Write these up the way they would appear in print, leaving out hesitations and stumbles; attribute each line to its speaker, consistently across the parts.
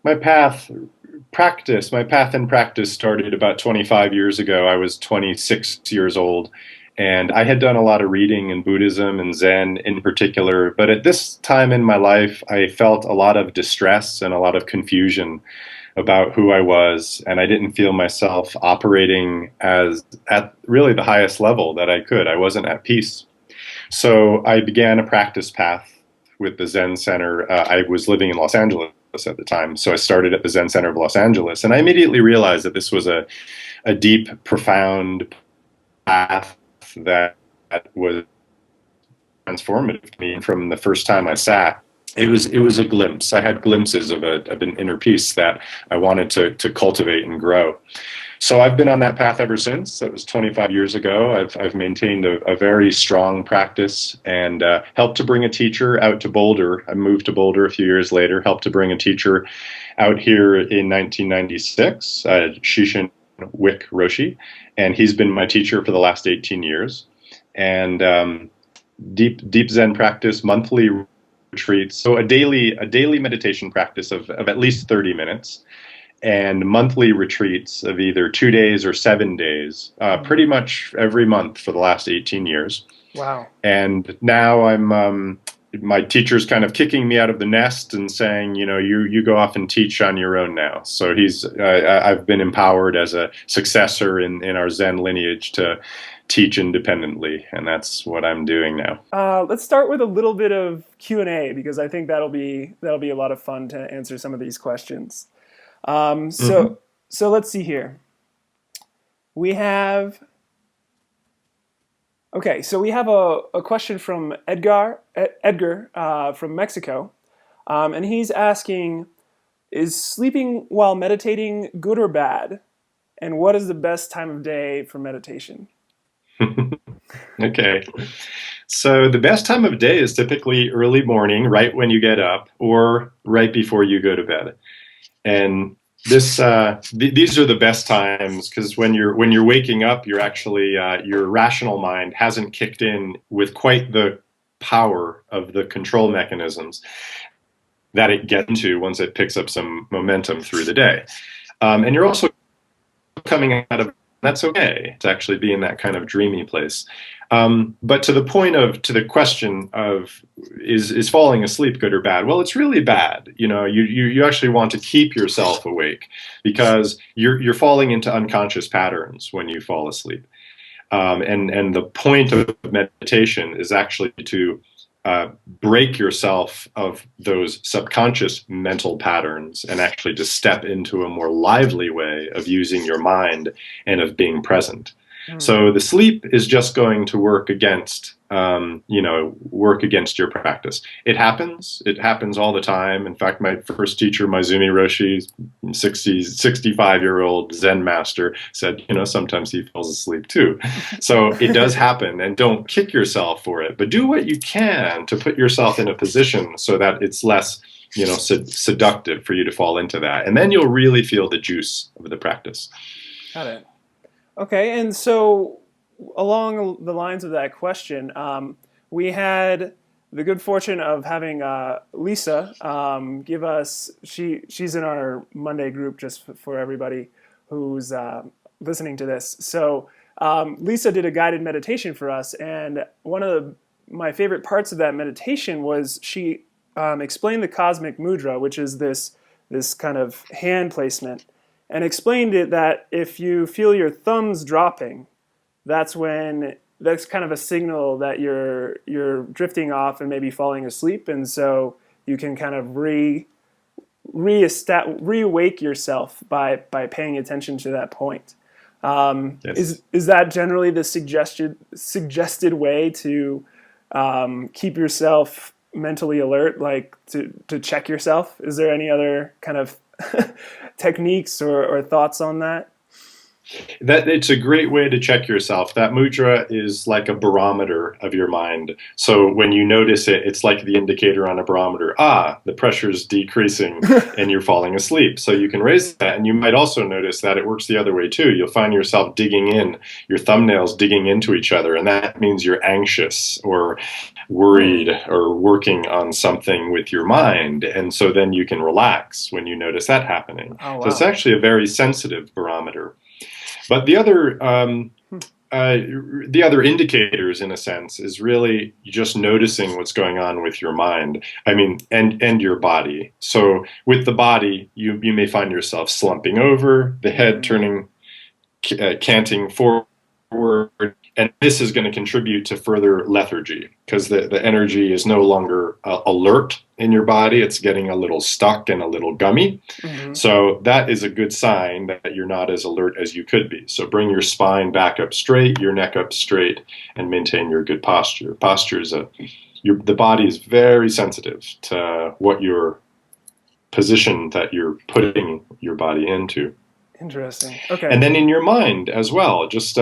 Speaker 1: My my path in practice started about 25 years ago. I was 26 years old, and I had done a lot of reading in Buddhism and Zen in particular. But at this time in my life, I felt a lot of distress and a lot of confusion about who I was, and I didn't feel myself operating as at really the highest level that I could. I wasn't at peace. So I began a practice path with the Zen Center. I was living in Los Angeles at the time, so I started at the Zen Center of Los Angeles, and I immediately realized that this was a deep, profound path that was transformative to me from the first time I sat. It was a glimpse. I had glimpses of an inner peace that I wanted to cultivate and grow. So I've been on that path ever since. That was 25 years ago. I've maintained a very strong practice and helped to bring a teacher out to Boulder. I moved to Boulder a few years later, helped to bring a teacher out here in 1996, Shishin Wick Roshi, and he's been my teacher for the last 18 years. And deep Zen practice, monthly retreats, so a daily meditation practice of at least 30 minutes and monthly retreats of either 2 days or 7 days, pretty much every month for the last 18 years.
Speaker 2: Wow.
Speaker 1: And now my teacher's kind of kicking me out of the nest and saying, you go off and teach on your own now. So I've been empowered as a successor in our Zen lineage to teach independently, and that's what I'm doing now.
Speaker 2: Let's start with a little bit of Q&A because I think that'll be a lot of fun to answer some of these questions. Um,
Speaker 1: Hmm.
Speaker 2: so so let's see here. We have okay. So we have a question from Edgar from Mexico, and he's asking: is sleeping while meditating good or bad? And what is the best time of day for meditation?
Speaker 1: Okay. So the best time of day is typically early morning, right when you get up, or right before you go to bed. And these are the best times because when you're waking up, you're actually your rational mind hasn't kicked in with quite the power of the control mechanisms that it gets into once it picks up some momentum through the day. And you're also coming out of that's okay to actually be in that kind of dreamy place. But to the question of is falling asleep good or bad? Well, it's really bad. You actually want to keep yourself awake because you're falling into unconscious patterns when you fall asleep. And the point of meditation is actually to break yourself of those subconscious mental patterns and actually to step into a more lively way of using your mind and of being present.
Speaker 2: Hmm.
Speaker 1: So the sleep is just going to work against your practice. It happens. It happens all the time. In fact, my first teacher, Maizumi Roshi, 65-year-old Zen master, said, sometimes he falls asleep too. So it does happen, and don't kick yourself for it, but do what you can to put yourself in a position so that it's less, seductive for you to fall into that. And then you'll really feel the juice of the practice.
Speaker 2: Got it. Okay, and so along the lines of that question, we had the good fortune of having Lisa give us. She's in our Monday group just for everybody who's listening to this. So Lisa did a guided meditation for us, and one of my favorite parts of that meditation was she explained the cosmic mudra, which is this kind of hand placement, and explained it that if you feel your thumbs dropping, that's kind of a signal that you're drifting off and maybe falling asleep, and so you can kind of reawake yourself by paying attention to that point.
Speaker 1: Yes.
Speaker 2: Is that generally the suggested way to keep yourself mentally alert, like to check yourself? Is there any other kind of techniques or thoughts on that?
Speaker 1: That it's a great way to check yourself. That mudra is like a barometer of your mind. So when you notice it, it's like the indicator on a barometer. Ah, the pressure's decreasing and you're falling asleep. So you can raise that. And you might also notice that it works the other way too. You'll find yourself digging in, your thumbnails digging into each other. And that means you're anxious or worried or working on something with your mind. And so then you can relax when you notice that happening.
Speaker 2: Oh,
Speaker 1: So it's
Speaker 2: wow.
Speaker 1: actually a very sensitive barometer. But the other indicators, in a sense, is really just noticing what's going on with your mind. I mean, and your body. So with the body, you may find yourself slumping over, the head turning, canting forward, and this is going to contribute to further lethargy because the energy is no longer alert in your body. It's getting a little stuck and a little gummy.
Speaker 2: Hmm.
Speaker 1: So that is a good sign that you're not as alert as you could be. So bring your spine back up straight, your neck up straight, and maintain your good posture. Posture is the body is very sensitive to what your position that you're putting your body into.
Speaker 2: Interesting. Okay.
Speaker 1: And then in your mind as well, just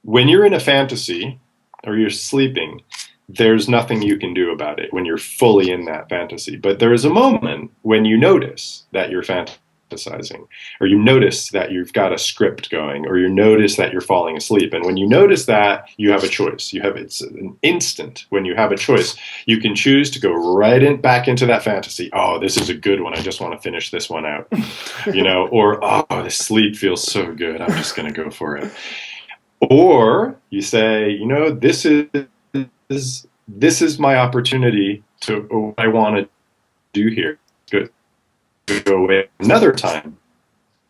Speaker 1: when you're in a fantasy or you're sleeping, there's nothing you can do about it when you're fully in that fantasy. But there is a moment when you notice that you're fantasizing, or you notice that you've got a script going, or you notice that you're falling asleep. And when you notice that, you have a choice. It's an instant when you have a choice. You can choose to go right back into that fantasy. Oh, this is a good one. I just want to finish this one out, or oh, the sleep feels so good. I'm just going to go for it. Or you say, this is my opportunity to what I want to do here. Go away another time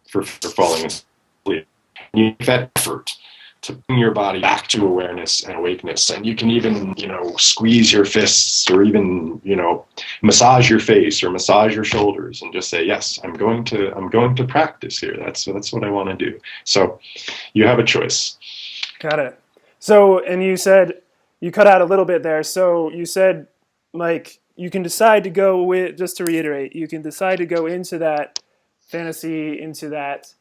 Speaker 1: for falling asleep. You make that effort to bring your body back to awareness and awakeness, and you can even squeeze your fists, or even massage your face or massage your shoulders, and just say, yes, I'm going to practice here. That's what I want to do. So you have a choice.
Speaker 2: Got it. So, and you said, you cut out a little bit there. So you said, like, you can decide to go with, just to reiterate, you can decide to go into that fantasy, into that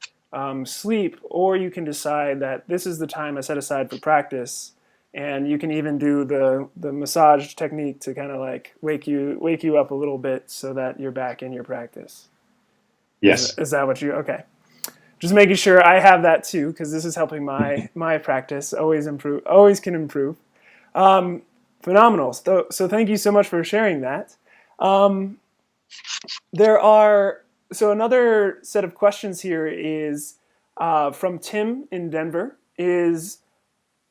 Speaker 2: sleep, or you can decide that this is the time I set aside for practice. And you can even do the massage technique to kind of like wake you up a little bit so that you're back in your practice.
Speaker 1: Yes.
Speaker 2: Is that what you, okay. Just making sure I have that too, because this is helping my practice always can improve. Phenomenal. So thank you so much for sharing that. So another set of questions here is from Tim in Denver. Is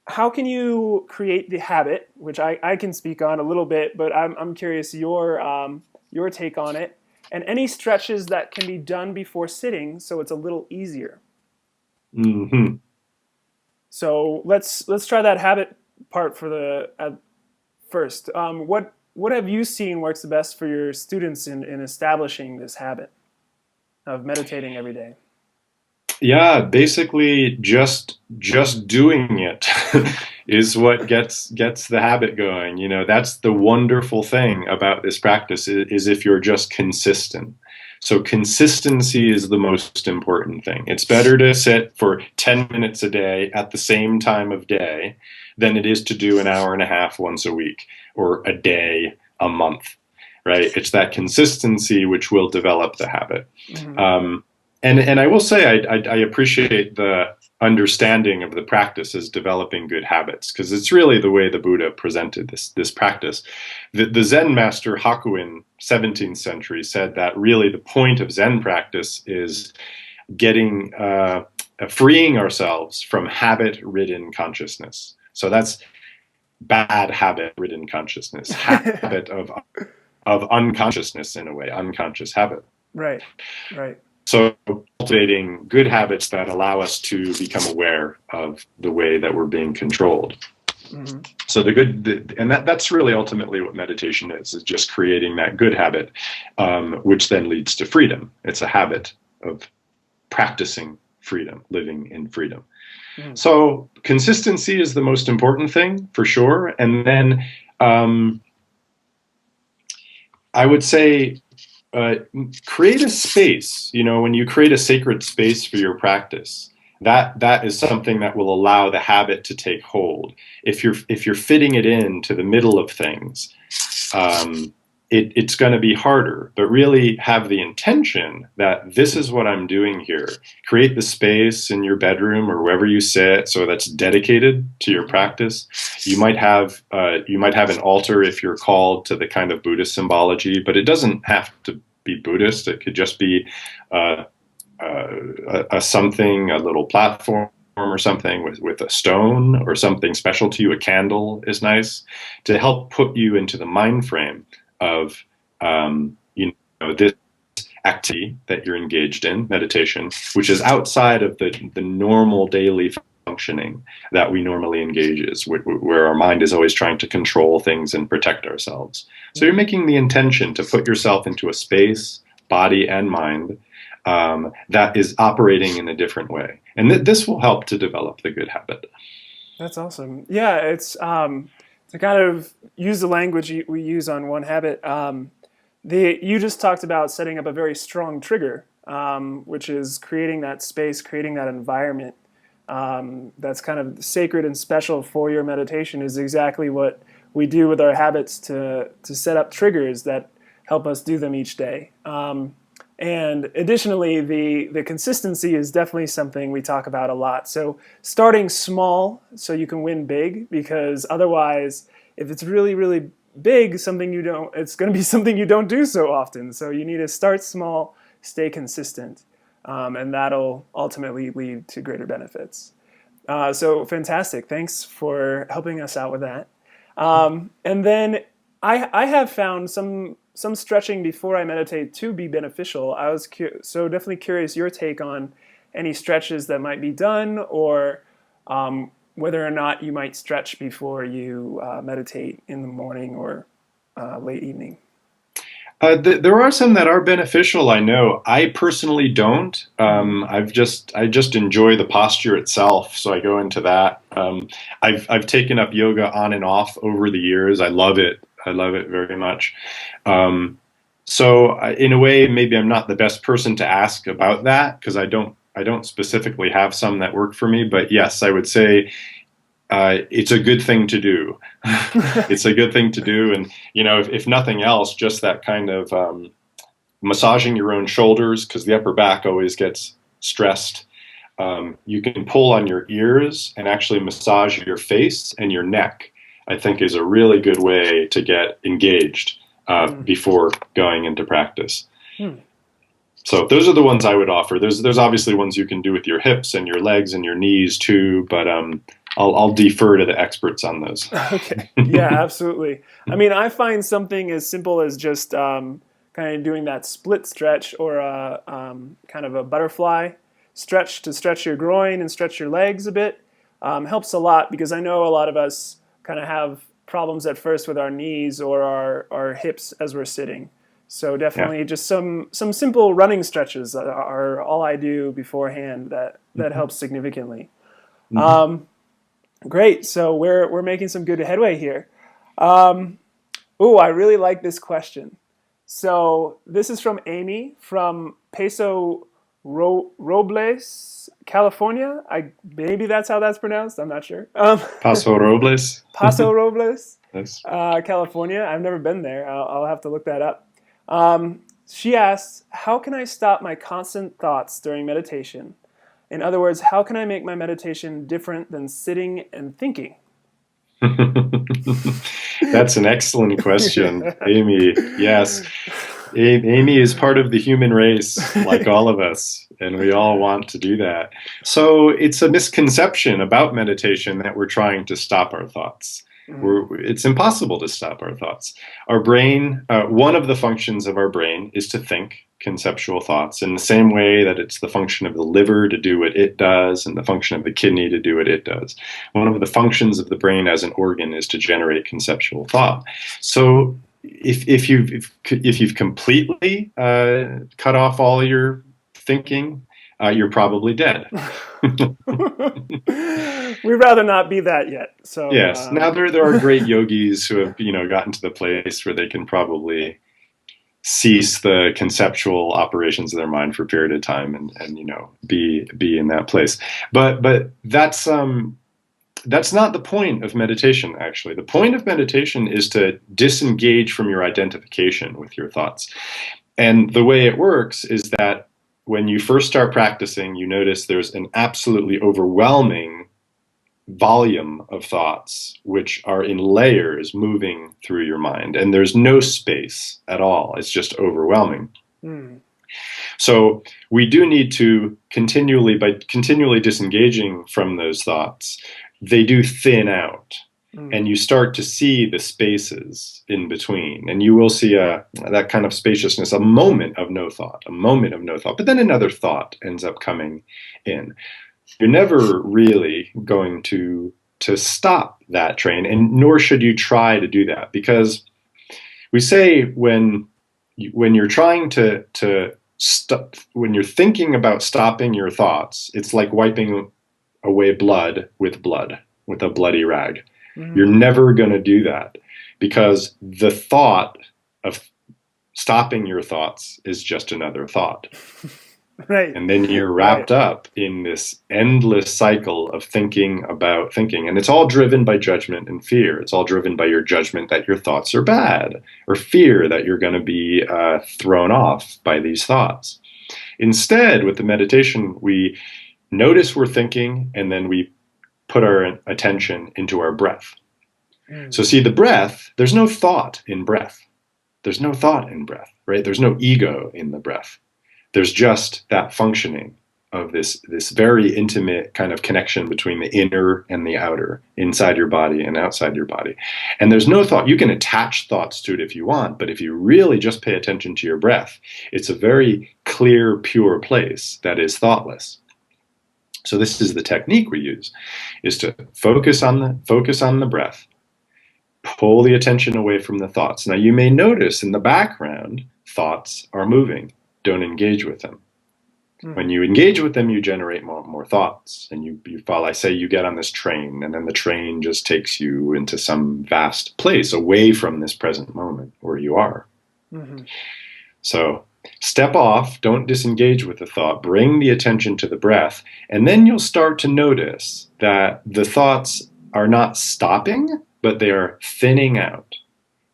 Speaker 2: how can you create the habit, which I can speak on a little bit, but I'm curious your take on it. And any stretches that can be done before sitting, so it's a little easier.
Speaker 1: Mm-hmm.
Speaker 2: So let's try that habit part for the first. What have you seen works the best for your students in establishing this habit of meditating every day?
Speaker 1: Yeah, basically just doing it is what gets the habit going. That's the wonderful thing about this practice is if you're just consistent. So consistency is the most important thing. It's better to sit for 10 minutes a day at the same time of day than it is to do an hour and a half once a week or a day a month, right? It's that consistency which will develop the habit.
Speaker 2: Mm-hmm.
Speaker 1: And I will say I appreciate the understanding of the practice as developing good habits, because it's really the way the Buddha presented this practice. The Zen master Hakuin, 17th century, said that really the point of Zen practice is getting freeing ourselves from habit-ridden consciousness. So that's bad habit-ridden consciousness, habit of unconsciousness in a way, unconscious habit.
Speaker 2: Right, right.
Speaker 1: So cultivating good habits that allow us to become aware of the way that we're being controlled.
Speaker 2: Mm-hmm.
Speaker 1: So that's really ultimately what meditation is just creating that good habit, which then leads to freedom. It's a habit of practicing freedom, living in freedom. Mm-hmm. So consistency is the most important thing for sure. And then I would say uh, create a space. When you create a sacred space for your practice, that is something that will allow the habit to take hold. If you're fitting it into the middle of things, um, it's going to be harder. But really have the intention that this is what I'm doing here. Create the space in your bedroom or wherever you sit, so that's dedicated to your practice. You might have an altar if you're called to the kind of Buddhist symbology, but it doesn't have to be Buddhist. It could just be uh, a little platform or something with a stone or something special to you. A candle is nice to help put you into the mind frame of this activity that you're engaged in, meditation, which is outside of the normal daily functioning that we normally engages, where our mind is always trying to control things and protect ourselves. So you're making the intention to put yourself into a space, body and mind, that is operating in a different way. And this will help to develop the good habit.
Speaker 2: That's awesome. Yeah, it's to kind of use the language we use on One Habit. You just talked about setting up a very strong trigger, which is creating that space, creating that environment that's kind of sacred and special for your meditation. Is exactly what we do with our habits to set up triggers that help us do them each day. And additionally, the consistency is definitely something we talk about a lot. So starting small so you can win big, because otherwise, if it's really, really big, it's going to be something you don't do so often. So you need to start small, stay consistent, and that'll ultimately lead to greater benefits. So fantastic. Thanks for helping us out with that. And then I have found some stretching before I meditate to be beneficial. I was so definitely curious your take on any stretches that might be done, or whether or not you might stretch before you meditate in the morning or late evening.
Speaker 1: There are some that are beneficial. I know. I personally don't. I just enjoy the posture itself, so I go into that. I've taken up yoga on and off over the years. I love it. I love it very much. In a way, maybe I'm not the best person to ask about that, because I don't specifically have some that work for me. But yes, I would say it's a good thing to do. It's a good thing to do, and if nothing else, just that kind of massaging your own shoulders, because the upper back always gets stressed. You can pull on your ears and actually massage your face and your neck. I think is a really good way to get engaged before going into practice. So those are the ones I would offer. There's obviously ones you can do with your hips and your legs and your knees too, but I'll defer to the experts on those.
Speaker 2: Okay. Yeah, absolutely. I mean, I find something as simple as just kind of doing that split stretch, or a kind of a butterfly stretch to stretch your groin and stretch your legs a bit helps a lot, because I know a lot of us kind of have problems at first with our knees or our hips as we're sitting. So definitely just some simple running stretches are all I do beforehand that helps significantly. Great. So we're making some good headway here. I really like this question. So this is from Amy from Paso Robles, California. Maybe that's how that's pronounced. I'm not sure.
Speaker 1: Paso Robles.
Speaker 2: Paso Robles,
Speaker 1: Yes.
Speaker 2: California. I've never been there. I'll have to look that up. She asks, how can I stop my constant thoughts during meditation? In other words, how can I make my meditation different than sitting and thinking?
Speaker 1: That's an excellent question, Amy. Yes. Amy is part of the human race, like all of us, and we all want to do that. So it's a misconception about meditation that we're trying to stop our thoughts. It's impossible to stop our thoughts. Our brain, one of the functions of our brain is to think conceptual thoughts, in the same way that it's the function of the liver to do what it does and the function of the kidney to do what it does. One of the functions of the brain as an organ is to generate conceptual thought. So if you've completely cut off all your thinking, you're probably dead.
Speaker 2: We'd rather not be that yet. So
Speaker 1: yes. Now there are great yogis who have gotten to the place where they can probably cease the conceptual operations of their mind for a period of time, and be in that place. But that's not the point of meditation, actually. The point of meditation is to disengage from your identification with your thoughts. And the way it works is that when you first start practicing, you notice there's an absolutely overwhelming volume of thoughts which are in layers moving through your mind. And there's no space at all. It's just overwhelming.
Speaker 2: Mm.
Speaker 1: So we do need to by continually disengaging from those thoughts, they do thin out. And you start to see the spaces in between, and you will see that kind of spaciousness, a moment of no thought, but then another thought ends up coming in. You're never really going to stop that train, and nor should you try to do that, because we say when you're trying to stop, when you're thinking about stopping your thoughts, it's like wiping away blood with a bloody rag. You're never going to do that, because the thought of stopping your thoughts is just another thought.
Speaker 2: Right.
Speaker 1: And then you're wrapped up in this endless cycle of thinking about thinking. And it's all driven by judgment and fear. It's all driven by your judgment that your thoughts are bad, or fear that you're going to be thrown off by these thoughts. Instead, with the meditation, we notice we're thinking, and then we put our attention into our breath. So see, the breath, there's no thought in breath. There's no thought in breath, right? There's no ego in the breath. There's just that functioning of this very intimate kind of connection between the inner and the outer, inside your body and outside your body. And there's no thought. You can attach thoughts to it if you want, but if you really just pay attention to your breath, it's a very clear, pure place that is thoughtless. So this is the technique we use, is to focus on the breath, pull the attention away from the thoughts. Now you may notice in the background, thoughts are moving. Don't engage with them. When you engage with them, you generate more thoughts. And you follow, I say, you get on this train, and then the train just takes you into some vast place away from this present moment where you are. So step off, don't disengage with the thought, bring the attention to the breath, and then you'll start to notice that the thoughts are not stopping, but they are thinning out.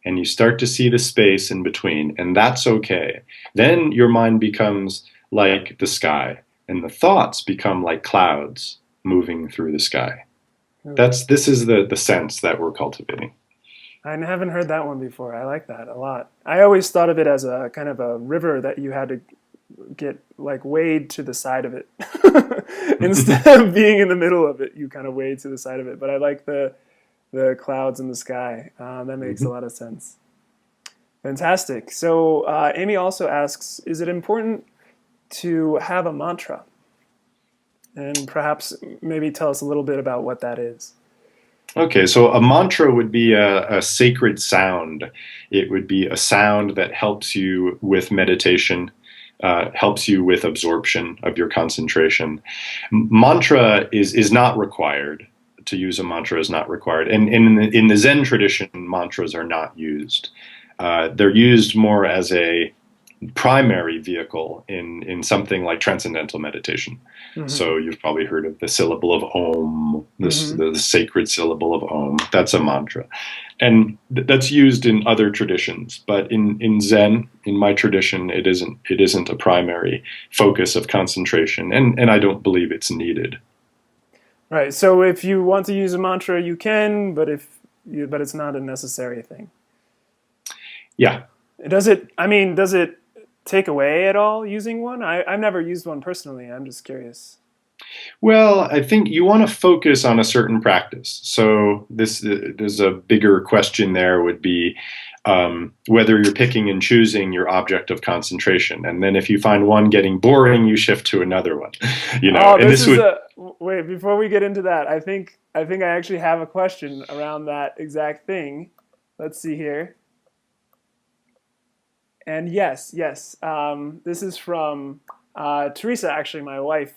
Speaker 1: And you start to see the space in between, and that's okay. Then your mind becomes like the sky, and the thoughts become like clouds moving through the sky. This is the sense that we're cultivating.
Speaker 2: I haven't heard that one before. I like that a lot. I always thought of it as a kind of a river that you had to get like wade to the side of it. Instead of being in the middle of it, you kind of wade to the side of it. But I like the clouds in the sky. That makes a lot of sense. Fantastic. So Amy also asks, is it important to have a mantra? And perhaps maybe tell us a little bit about what that is.
Speaker 1: Okay, so a mantra would be a sacred sound. It would be a sound that helps you with meditation, helps you with absorption of your concentration. Mantra is not required. To use a mantra is not required. And in the Zen tradition, mantras are not used. They're used more as a primary vehicle in something like transcendental meditation. So you've probably heard of the syllable of Om, the sacred syllable of Om. That's a mantra. And that's used in other traditions. But in Zen, in my tradition, it isn't a primary focus of concentration. And I don't believe it's needed.
Speaker 2: Right. So if you want to use a mantra, you can, but it's not a necessary thing.
Speaker 1: Yeah.
Speaker 2: Does it take away at all using one? I've never used one personally. I'm just curious.
Speaker 1: Well, I think you want to focus on a certain practice. So there's a bigger question there would be whether you're picking and choosing your object of concentration. And then if you find one getting boring, you shift to another one.
Speaker 2: Wait, before we get into that, I think I actually have a question around that exact thing. Let's see here. And yes. This is from Teresa, actually, my wife,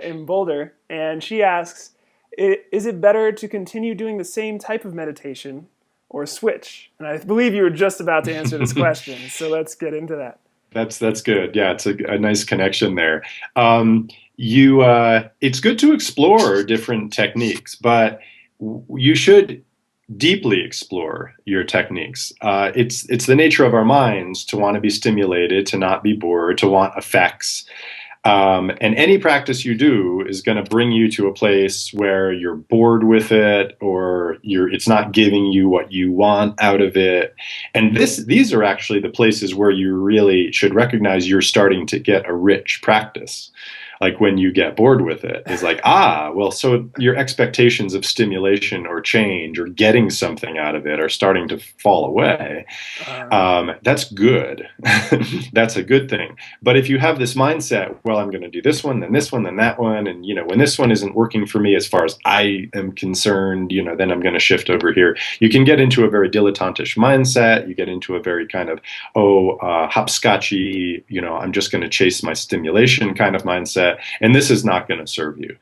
Speaker 2: in Boulder. And she asks, is it better to continue doing the same type of meditation or switch? And I believe you were just about to answer this question, so let's get into that.
Speaker 1: That's good. Yeah, it's a nice connection there. It's good to explore different techniques, but you should deeply explore your techniques. It's the nature of our minds to want to be stimulated, to not be bored, to want effects. And any practice you do is going to bring you to a place where you're bored with it, or it's not giving you what you want out of it. And these are actually the places where you really should recognize you're starting to get a rich practice. Like when you get bored with it, is like, well, so your expectations of stimulation or change or getting something out of it are starting to fall away. That's good. That's a good thing. But if you have this mindset, well, I'm going to do this one, then this one, then that one, and when this one isn't working for me as far as I am concerned, then I'm going to shift over here. You can get into a very dilettantish mindset. You get into a very kind of hopscotchy, I'm just going to chase my stimulation kind of mindset, and this is not going to serve you.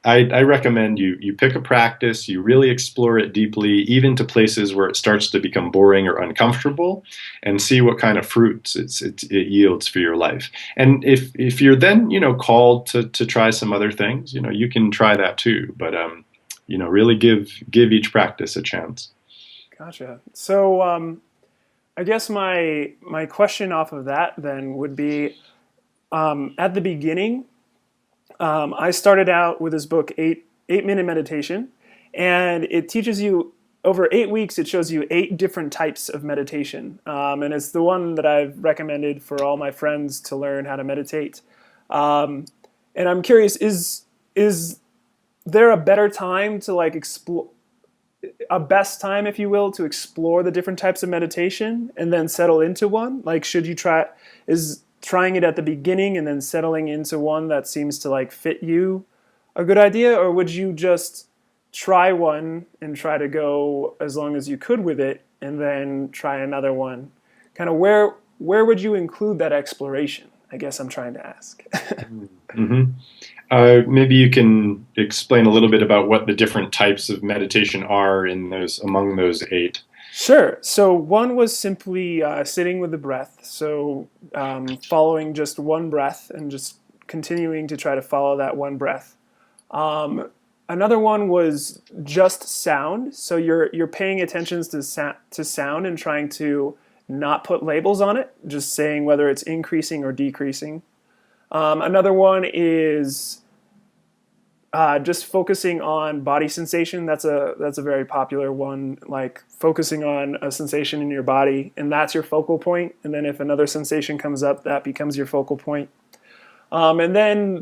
Speaker 1: I recommend you pick a practice, you really explore it deeply, even to places where it starts to become boring or uncomfortable, and see what kind of fruits it yields for your life. And if you're then called to try some other things, you can try that too. But really give each practice a chance.
Speaker 2: Gotcha. So I guess my question off of that then would be, at the beginning, I started out with this book, 8-Minute Meditation, and it teaches you over 8 weeks. It shows you 8 different types of meditation, and it's the one that I've recommended for all my friends to learn how to meditate. And I'm curious, is there a better time to explore, a best time, if you will, to explore the different types of meditation and then settle into one? Like, should you trying it at the beginning and then settling into one that seems to fit you a good idea? Or would you just try one and try to go as long as you could with it and then try another one? Kind of where would you include that exploration? I guess I'm trying to ask.
Speaker 1: Mm-hmm. Maybe you can explain a little bit about what the different types of meditation are among those 8.
Speaker 2: Sure. So one was simply sitting with the breath. So following just one breath and just continuing to try to follow that one breath. Another one was just sound. So you're paying attention to sound and trying to not put labels on it, just saying whether it's increasing or decreasing. Another one is just focusing on body sensation. That's a very popular one, like focusing on a sensation in your body, and that's your focal point. And then if another sensation comes up, that becomes your focal point. And then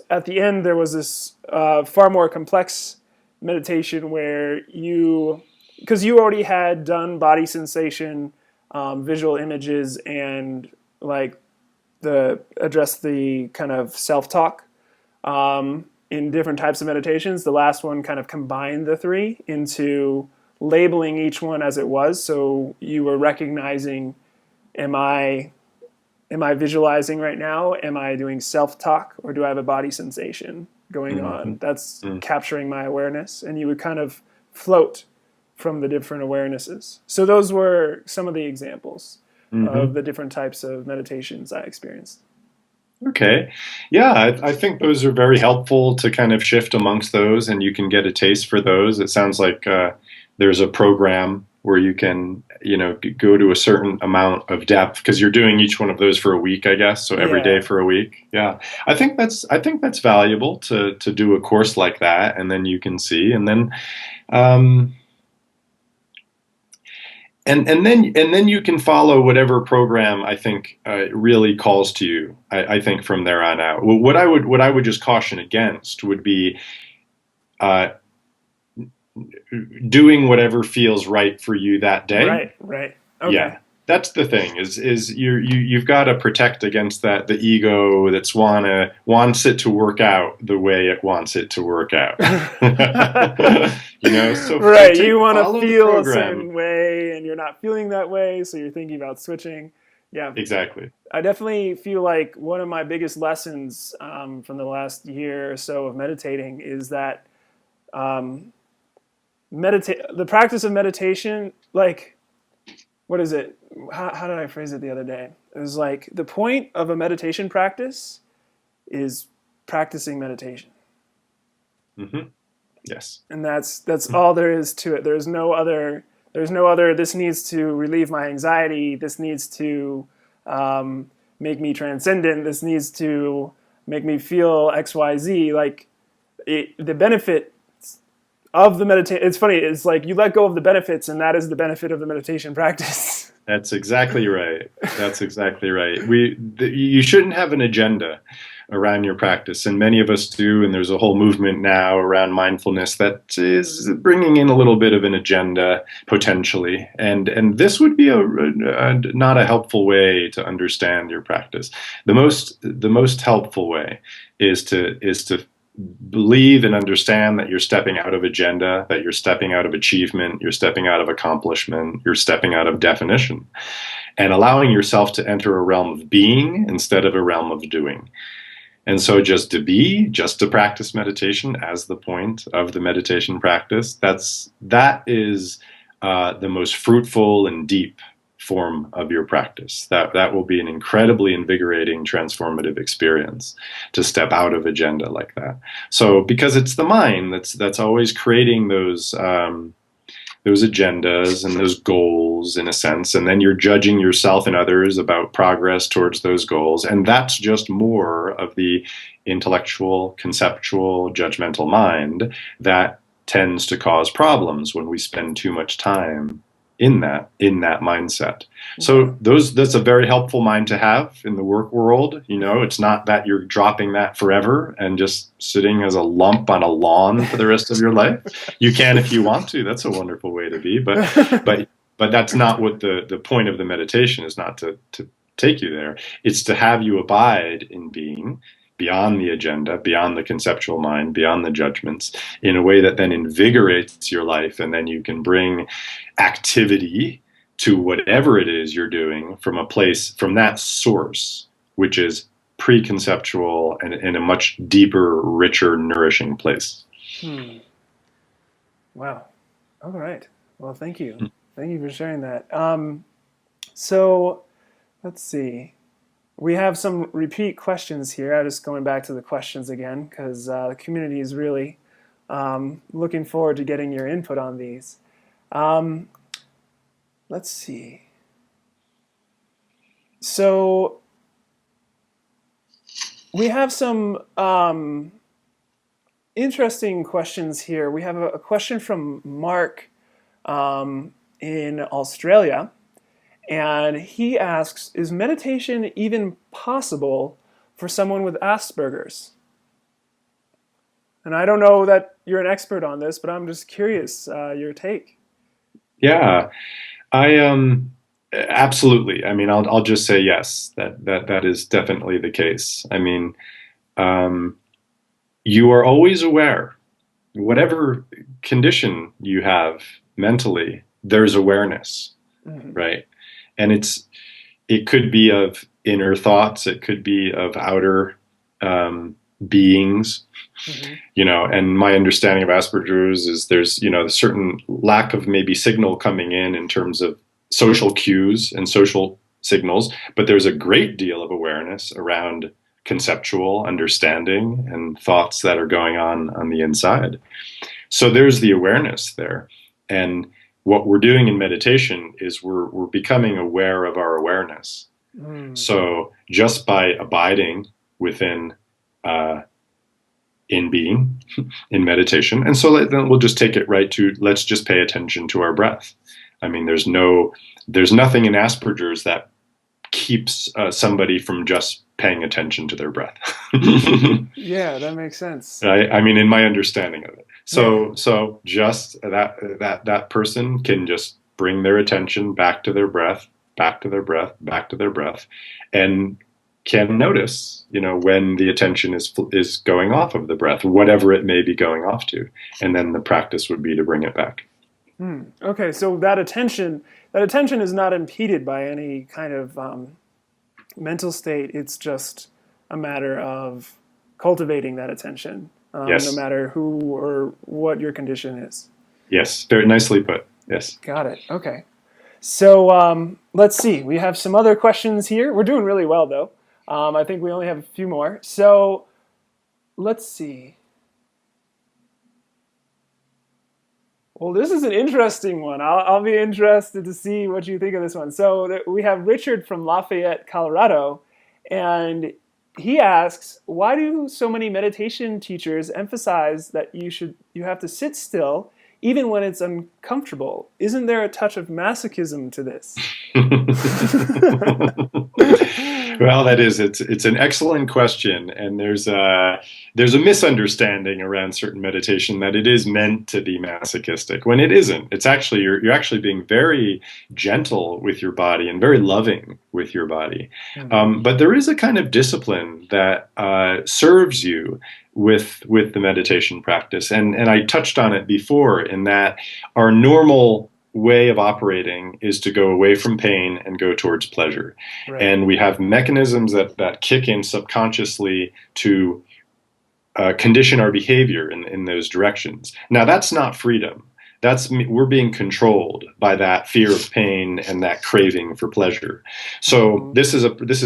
Speaker 2: at the end, there was this far more complex meditation where because you already had done body sensation, visual images, and address the kind of self-talk, in different types of meditations. The last one kind of combined the 3 into labeling each one as it was. So you were recognizing, am I visualizing right now? Am I doing self-talk, or do I have a body sensation going on that's capturing my awareness? And you would kind of float from the different awarenesses. So those were some of the examples of the different types of meditations I experienced.
Speaker 1: Okay. Yeah, I think those are very helpful to kind of shift amongst those, and you can get a taste for those. It sounds like there's a program where you can, go to a certain amount of depth, because you're doing each one of those for a week, I guess. So every day for a week. Yeah. I think that's valuable to do a course like that, and then you can see, and then And then you can follow whatever program I think really calls to you. I think from there on out. What I would just caution against would be doing whatever feels right for you that day.
Speaker 2: Right. Okay.
Speaker 1: Yeah, that's the thing. Is you've got to protect against that, the ego that's wants it to work out the way it wants it to work out. So
Speaker 2: right. You want to feel a certain way, and you're not feeling that way, so you're thinking about switching. Yeah,
Speaker 1: exactly.
Speaker 2: I definitely feel like one of my biggest lessons from the last year or so of meditating is that the practice of meditation, like, what is it? How did I phrase it the other day? It was like the point of a meditation practice is practicing meditation.
Speaker 1: Hmm. Yes.
Speaker 2: And that's all there is to it. There's no other this needs to relieve my anxiety, this needs to make me transcendent, this needs to make me feel XYZ. Like the benefit of the meditation, it's funny, it's like you let go of the benefits, and that is the benefit of the meditation practice.
Speaker 1: That's exactly right. That's exactly right. You shouldn't have an agenda around your practice, and many of us do. And there's a whole movement now around mindfulness that is bringing in a little bit of an agenda potentially, and this would be not a helpful way to understand your practice. The most helpful way is to believe and understand that you're stepping out of agenda, that you're stepping out of achievement, you're stepping out of accomplishment, you're stepping out of definition, and allowing yourself to enter a realm of being instead of a realm of doing. And so just to be, just to practice meditation as the point of the meditation practice, that is the most fruitful and deep form of your practice. That will be an incredibly invigorating, transformative experience to step out of agenda like that. So because it's the mind that's always creating those agendas and those goals in a sense, and then you're judging yourself and others about progress towards those goals, and that's just more of the intellectual, conceptual, judgmental mind that tends to cause problems when we spend too much time in that mindset.
Speaker 2: Okay.
Speaker 1: So that's a very helpful mind to have in the work world. It's not that you're dropping that forever and just sitting as a lump on a lawn for the rest of your life. You can if you want to. That's a wonderful way to be, but that's not what the point of the meditation is. Not to take you there. It's to have you abide in being beyond the agenda, beyond the conceptual mind, beyond the judgments, in a way that then invigorates your life, and then you can bring activity to whatever it is you're doing from that source, which is preconceptual and in a much deeper, richer, nourishing place.
Speaker 2: Hmm. Wow. All right. Well, thank you. Thank you for sharing that. So let's see. We have some repeat questions here. I'm just going back to the questions again because the community is really looking forward to getting your input on these. Um, let's see. So we have some interesting questions here. We have a question from Mark in Australia. And he asks, is meditation even possible for someone with Asperger's? And I don't know that you're an expert on this, but I'm just curious your take.
Speaker 1: Yeah, I absolutely. I mean, I'll just say yes. That is definitely the case. I mean, um, you are always aware, whatever condition you have mentally, there's awareness,
Speaker 2: Mm-hmm.
Speaker 1: right? And it could be of inner thoughts, it could be of outer beings,
Speaker 2: Mm-hmm.
Speaker 1: and my understanding of Asperger's is there's a certain lack of maybe signal coming in terms of social cues and social signals, but there's a great deal of awareness around conceptual understanding and thoughts that are going on the inside. So there's the awareness there. And what we're doing in meditation is we're becoming aware of our awareness.
Speaker 2: Mm.
Speaker 1: So just by abiding within uh, in being in meditation, and so then we'll just take it right to let's just pay attention to our breath. I mean, there's nothing in Asperger's that keeps somebody from just paying attention to their breath.
Speaker 2: Yeah, that makes sense.
Speaker 1: Right? I mean, in my understanding of it.
Speaker 2: Yeah.
Speaker 1: So just that person can just bring their attention back to their breath, back to their breath, back to their breath, and can notice, when the attention is going off of the breath, whatever it may be going off to, and then the practice would be to bring it back.
Speaker 2: Okay, so that attention is not impeded by any kind of mental state. It's just a matter of cultivating that attention, no
Speaker 1: Yes.
Speaker 2: matter who or what your condition is.
Speaker 1: Yes, very nicely put. Yes.
Speaker 2: Got it. Okay. So let's see. We have some other questions here. We're doing really well, though. I think we only have a few more. So let's see. Well, this is an interesting one. I'll be interested to see what you think of this one. So we have Richard from Lafayette, Colorado, and he asks, why do so many meditation teachers emphasize that you have to sit still even when it's uncomfortable? Isn't there a touch of masochism to this?
Speaker 1: Well, it's an excellent question, and there's a misunderstanding around certain meditation that it is meant to be masochistic when it isn't. It's actually you're actually being very gentle with your body and very loving with your body. But there is a kind of discipline that serves you with the meditation practice, and I touched on it before in that our normal way of operating is to go away from pain and go towards pleasure. Right. And we have mechanisms that kick in subconsciously to condition our behavior in those directions. Now, that's not freedom. We're being controlled by that fear of pain and that craving for pleasure. So this is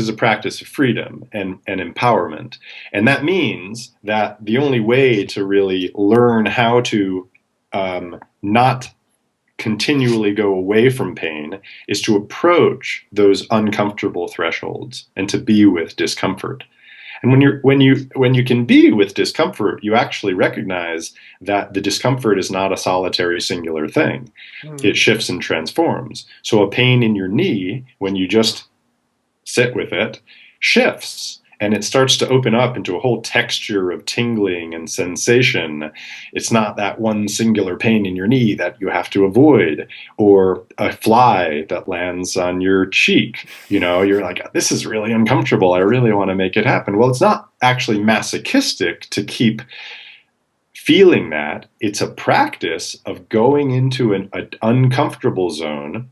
Speaker 1: a practice of freedom and empowerment. And that means that the only way to really learn how to not continually go away from pain is to approach those uncomfortable thresholds and to be with discomfort. And when you can be with discomfort, you actually recognize that the discomfort is not a solitary singular thing. It shifts and transforms. So a pain in your knee, when you just sit with it, shifts. And it starts to open up into a whole texture of tingling and sensation. It's not that one singular pain in your knee that you have to avoid, or a fly that lands on your cheek. You're like, this is really uncomfortable. I really want to make it happen. Well, it's not actually masochistic to keep feeling that. It's a practice of going into an uncomfortable zone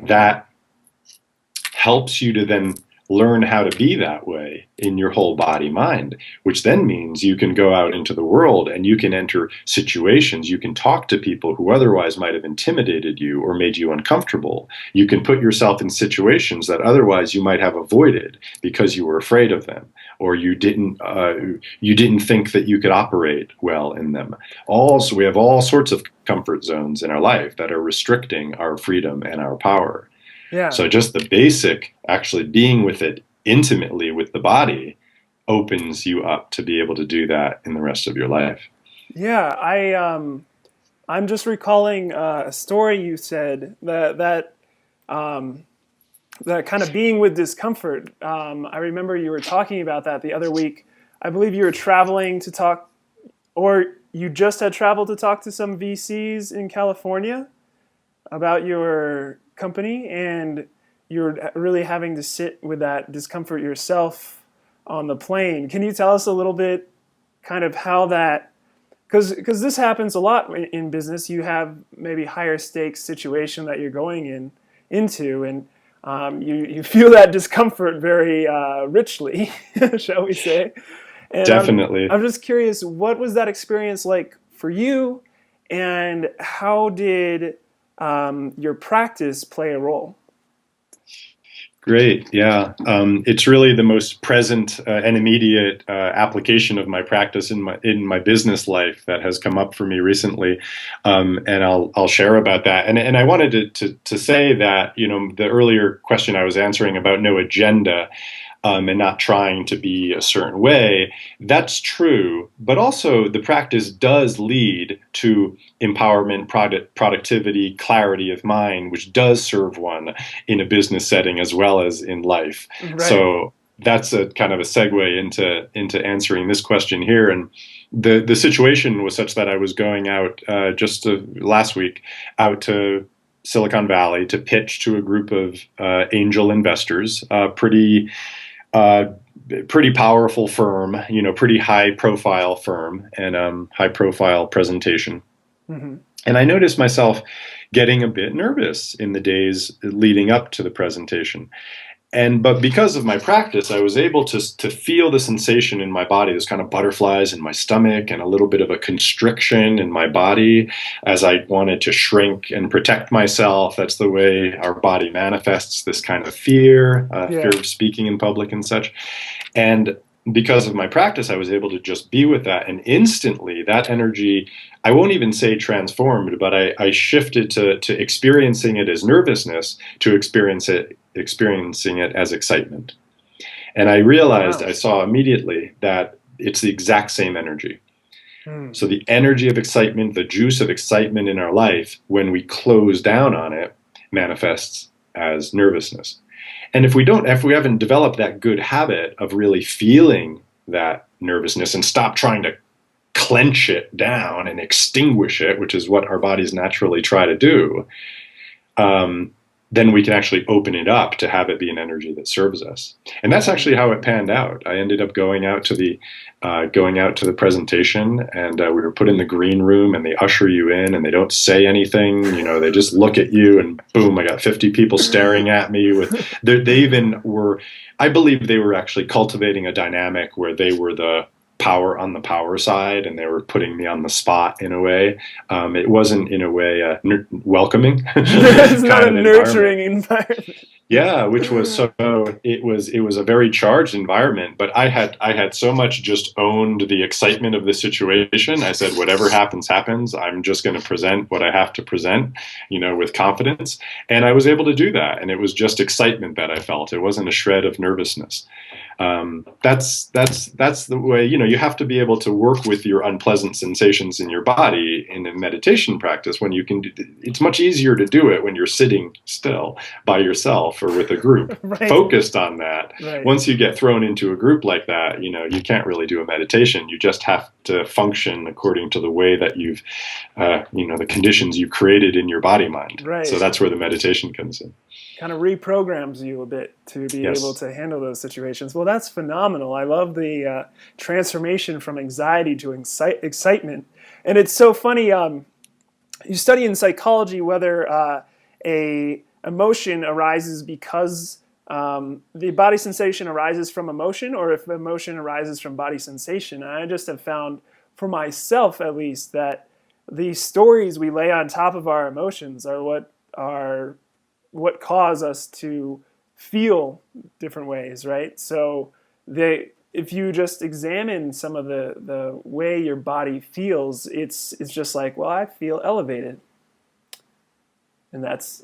Speaker 1: that helps you to then learn how to be that way in your whole body mind, which then means you can go out into the world and you can enter situations, you can talk to people who otherwise might have intimidated you or made you uncomfortable. You can put yourself in situations that otherwise you might have avoided because you were afraid of them, or you didn't think that you could operate well in them. Also, we have all sorts of comfort zones in our life that are restricting our freedom and our power. Yeah. So just the basic, actually being with it intimately with the body, opens you up to be able to do that in the rest of your life.
Speaker 2: Yeah, I'm just recalling a story you said that kind of being with discomfort. I remember you were talking about that the other week. I believe you were traveling to talk, or you just had traveled to talk to some VCs in California about your company, and you're really having to sit with that discomfort yourself on the plane. Can you tell us a little bit kind of how that, because this happens a lot in business. You have maybe higher stakes situation that you're going into, and you feel that discomfort very richly, shall we say. And
Speaker 1: definitely.
Speaker 2: I'm just curious, what was that experience like for you, and how did your practice play a role?
Speaker 1: Great, yeah. It's really the most present and immediate application of my practice in my business life that has come up for me recently, and I'll share about that. And I wanted to say that the earlier question I was answering about no agenda. And not trying to be a certain way, that's true. But also the practice does lead to empowerment, productivity, clarity of mind, which does serve one in a business setting as well as in life. Right. So that's a kind of a segue into answering this question here. And the situation was such that I was going out last week out to Silicon Valley to pitch to a group of angel investors, pretty powerful firm, pretty high profile firm, and high profile presentation. Mm-hmm. And I noticed myself getting a bit nervous in the days leading up to the presentation. But because of my practice, I was able to feel the sensation in my body, this kind of butterflies in my stomach and a little bit of a constriction in my body as I wanted to shrink and protect myself. That's the way our body manifests this kind of fear, fear
Speaker 2: Yeah.
Speaker 1: of speaking in public and such. And because of my practice, I was able to just be with that. And instantly, that energy, I won't even say transformed, but I shifted to experiencing it as nervousness to experiencing it as excitement. And I realized,
Speaker 2: Wow.
Speaker 1: I saw immediately that it's the exact same energy.
Speaker 2: Hmm.
Speaker 1: So the energy of excitement, the juice of excitement in our life, when we close down on it, manifests as nervousness. And if we haven't developed that good habit of really feeling that nervousness and stop trying to clench it down and extinguish it, which is what our bodies naturally try to do, um, then we can actually open it up to have it be an energy that serves us. And that's actually how it panned out. I ended up going out to the presentation, and we were put in the green room, and they usher you in, and they don't say anything. You know, they just look at you, and boom, I got 50 people staring at me. They even were, I believe, they were actually cultivating a dynamic where they were the power on the power side, and they were putting me on the spot in a way. It wasn't in a way welcoming
Speaker 2: It's not
Speaker 1: kind
Speaker 2: a
Speaker 1: of environment.
Speaker 2: nurturing environment.
Speaker 1: Yeah, which was so it was a very charged environment, but I had so much just owned the excitement of the situation. I said, whatever happens, happens. I'm just going to present what I have to present, with confidence. And I was able to do that. And it was just excitement that I felt. It wasn't a shred of nervousness. That's the way, you have to be able to work with your unpleasant sensations in your body in a meditation practice. When you can it's much easier to do it when you're sitting still by yourself or with a group
Speaker 2: Right.
Speaker 1: focused on that.
Speaker 2: Right.
Speaker 1: Once you get thrown into a group like that, you can't really do a meditation. You just have to function according to the way that the conditions you created in your body mind. So
Speaker 2: Right.
Speaker 1: that's where the meditation comes in.
Speaker 2: Kind of reprograms you a bit to be able
Speaker 1: Yes.
Speaker 2: to handle those situations. Well, that's phenomenal. I love the transformation from anxiety to excitement. And it's so funny. You study in psychology whether a emotion arises because the body sensation arises from emotion, or if emotion arises from body sensation. And I just have found, for myself at least, that the stories we lay on top of our emotions are what cause us to feel different ways, right? So if you just examine some of the way your body feels, it's just like, well, I feel elevated, and that's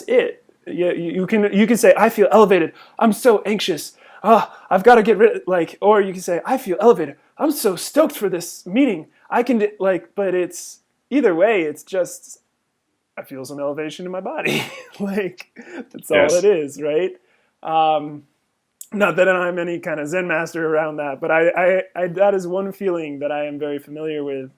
Speaker 2: it. You can say, I feel elevated. I'm so anxious. I've got to get rid, or you can say, I feel elevated. I'm so stoked for this meeting. I can but it's either way. It's just, I feel some elevation in my body. That's all it
Speaker 1: Yes.
Speaker 2: is, right? Um, Not that I'm any kind of Zen master around that, but I that is one feeling that I am very familiar with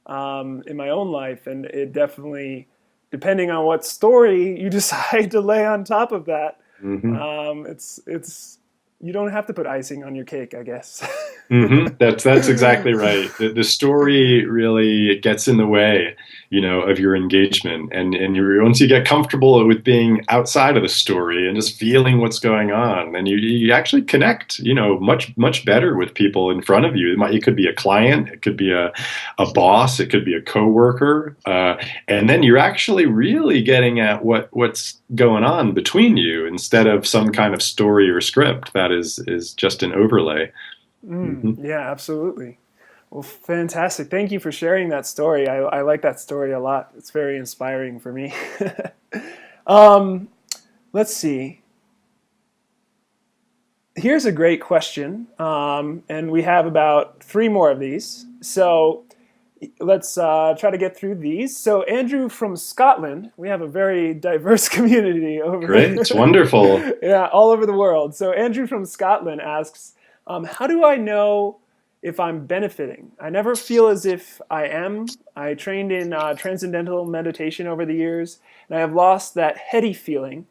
Speaker 2: in my own life, and it definitely, depending on what story you decide to lay on top of that,
Speaker 1: Hmm.
Speaker 2: it's you don't have to put icing on your cake, I guess.
Speaker 1: That's exactly right. The story really gets in the way, of your engagement, and once you get comfortable with being outside of the story and just feeling what's going on, then you actually connect, much better with people in front of you. It could be a client, it could be a boss, it could be a coworker, and then you're actually really getting at what's going on between you instead of some kind of story or script that is just an overlay. Hmm.
Speaker 2: Yeah, absolutely. Well, fantastic. Thank you for sharing that story. I like that story a lot. It's very inspiring for me. um, let's see. Here's a great question, and we have about three more of these. So let's try to get through these. So Andrew from Scotland, we have a very diverse community over
Speaker 1: Great, wonderful.
Speaker 2: yeah, all over the world. So Andrew from Scotland asks, how do I know if I'm benefiting? I never feel as if I am. I trained in transcendental meditation over the years, and I have lost that heady feeling.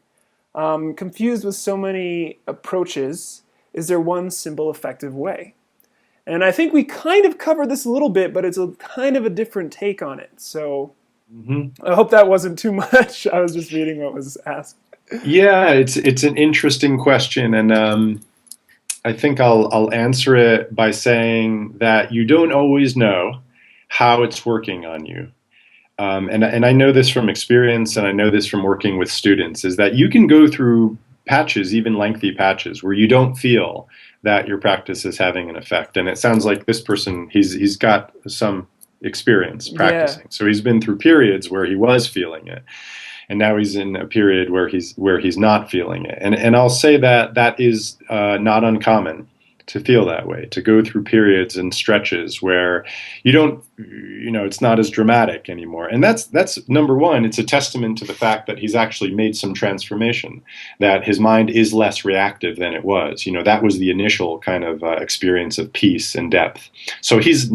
Speaker 2: Confused with so many approaches, is there one simple, effective way? And I think we kind of covered this a little bit, but it's a kind of a different take on it. So
Speaker 1: Hmm.
Speaker 2: I hope that wasn't too much. I was just reading what was asked.
Speaker 1: Yeah, it's an interesting question, and I think I'll answer it by saying that you don't always know how it's working on you. And I know this from experience, and I know this from working with students, is that you can go through patches, even lengthy patches, where you don't feel that your practice is having an effect. And it sounds like this person, he's got some experience
Speaker 2: Yeah.
Speaker 1: practicing. So he's been through periods where he was feeling it, and now he's in a period where he's not feeling it. And I'll say that that is not uncommon to feel that way, to go through periods and stretches where you don't, it's not as dramatic anymore. And that's number one. It's a testament to the fact that he's actually made some transformation, that his mind is less reactive than it was. That was the initial kind of experience of peace and depth. So he's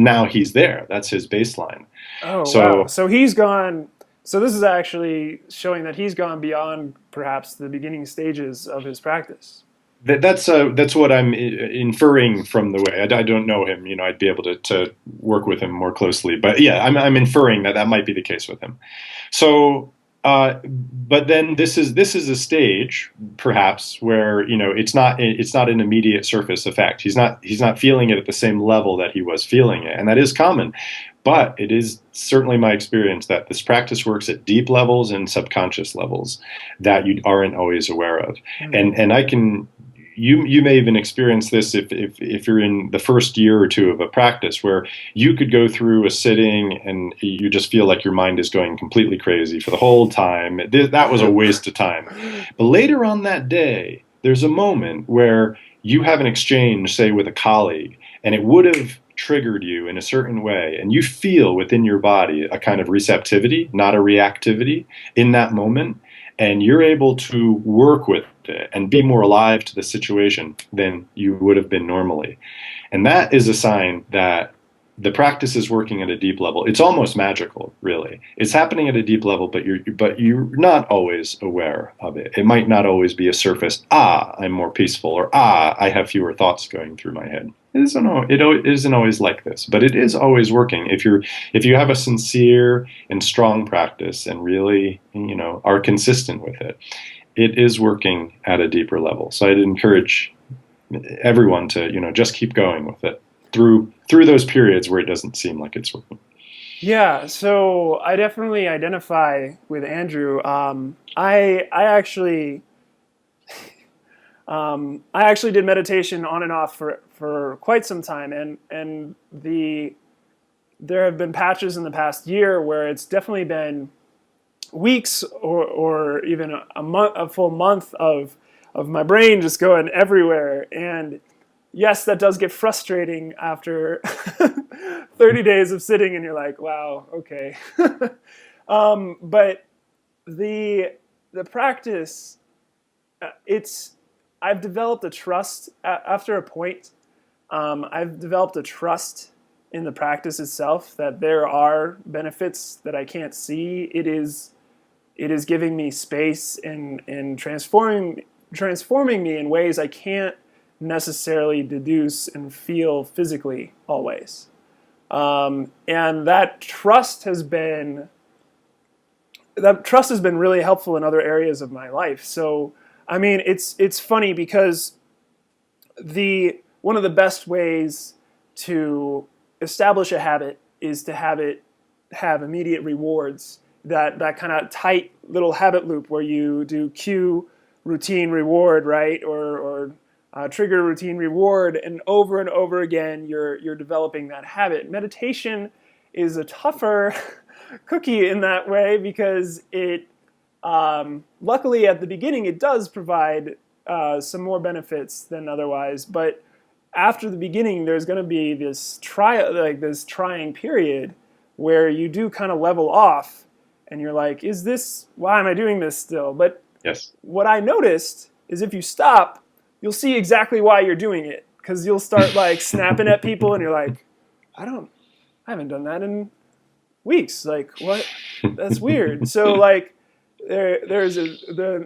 Speaker 1: there. That's his baseline.
Speaker 2: Oh, wow.
Speaker 1: So
Speaker 2: So he's gone. So this is actually showing that he's gone beyond perhaps the beginning stages of his practice.
Speaker 1: that's what I'm inferring from the way. I don't know him. I'd be able to work with him more closely. But yeah, I'm inferring that that might be the case with him. So, but then this is a stage perhaps where it's not an immediate surface effect. He's not feeling it at the same level that he was feeling it, and that is common. But it is certainly my experience that this practice works at deep levels and subconscious levels that you aren't always aware of.
Speaker 2: Hmm.
Speaker 1: And I can you may even experience this if you're in the first year or two of a practice where you could go through a sitting and you just feel like your mind is going completely crazy for the whole time. That was a waste of time. But later on that day, there's a moment where you have an exchange, say, with a colleague, and it would have triggered you in a certain way, and you feel within your body a kind of receptivity, not a reactivity, in that moment, and you're able to work with it and be more alive to the situation than you would have been normally. And that is a sign that the practice is working at a deep level. It's almost magical, really. It's happening at a deep level, but you're not always aware of it. It might not always be a surface. I'm more peaceful, or I have fewer thoughts going through my head. It isn't always like this, but it is always working. If you have a sincere and strong practice and really are consistent with it, it is working at a deeper level. So I'd encourage everyone to just keep going with it through those periods where it doesn't seem like it's working.
Speaker 2: Yeah, so I definitely identify with Andrew. I actually did meditation on and off for quite some time, and there have been patches in the past year where it's definitely been weeks or even a month, a full month of my brain just going everywhere. And yes, that does get frustrating after 30 days of sitting, and you're like, wow, okay. But the practice, it's I've developed a trust after a point. I've developed a trust in the practice itself that there are benefits that I can't see. It is giving me space and transforming me in ways I can't necessarily deduce and feel physically always. And that trust has been really helpful in other areas of my life. So I mean, it's funny because the one of the best ways to establish a habit is to have it have immediate rewards. That kind of tight little habit loop where you do cue, routine, reward, right, or trigger, routine, reward, and over again you're developing that habit. Meditation is a tougher cookie in that way because luckily at the beginning it does provide some more benefits than otherwise, but after the beginning there's going to be this trying period where you do kind of level off and you're like, why am I doing this still? But
Speaker 1: Yes.
Speaker 2: what I noticed is if you stop, you'll see exactly why you're doing it, because you'll start like snapping at people and you're like, I haven't done that in weeks. Like, what? That's weird. So like the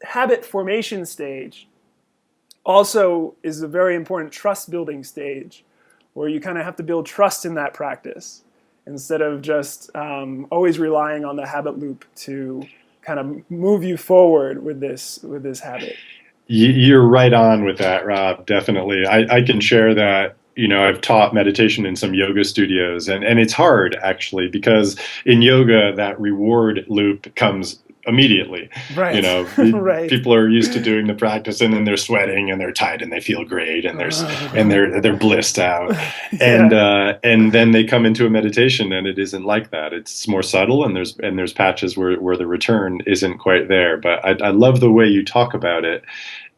Speaker 2: habit formation stage also is a very important trust building stage where you kind of have to build trust in that practice instead of just always relying on the habit loop to kind of move you forward with this habit?
Speaker 1: You're right on with that, Rob. Definitely. I can share that. I've taught meditation in some yoga studios, and it's hard actually because in yoga, that reward loop comes immediately.
Speaker 2: Right. Right.
Speaker 1: People are used to doing the practice, and then they're sweating and they're tight and they feel great and they're blissed out,
Speaker 2: Yeah.
Speaker 1: and then they come into a meditation and it isn't like that. It's more subtle, and there's patches where the return isn't quite there. But I love the way you talk about it,